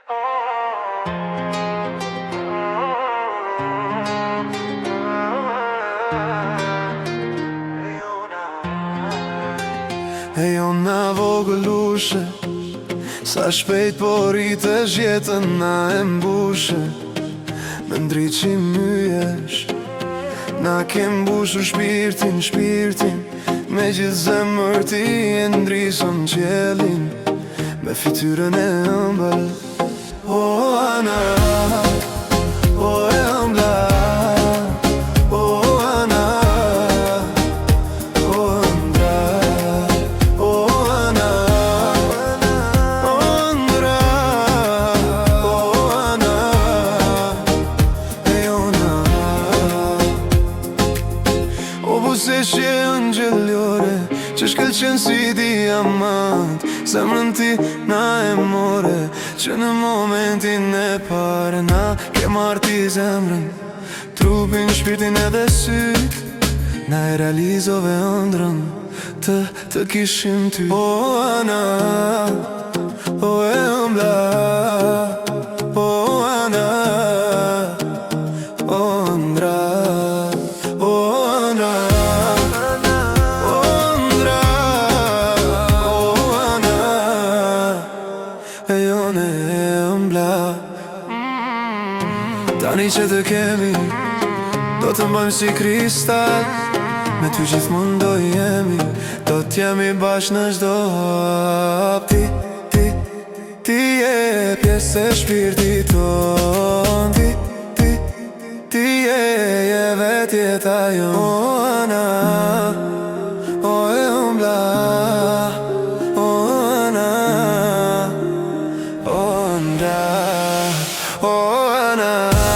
E jona vogëlushe, sa shpejt po rritesh jetën na e mbushe. Me ndriqi myjesh, na ke mbushur shpirtin me gjithë zemër ti e ndrison qelin me fytyrën e ëmbël. O Ana, o e ëmbla, o Ana, o ëndra, o Ana, o ëndra, o Ana, e jona. O buseqe ëngjëllore që shkëlqen si diamant, zemrën ti na e more, që në momentin e pare na ke marrë ti zemrën, trupin, shpirtin edhe syt, na e realizove ëndrën të kishim ty. O Ana, o e ëmbla, o Ana, o ëndra, o Ana, o ëndra, o Ana, e jone e ëmbla. Tani që të kemi, do të mbajmë si kristal, me ty gjithmonë do jemi, do t'jemi bashkë në çdo hap. Ti je pjesë e shpirtit ton, ti je vetë jeta jon. O Ana, o e ëmbla, o Ana, o ëndra, o Ana.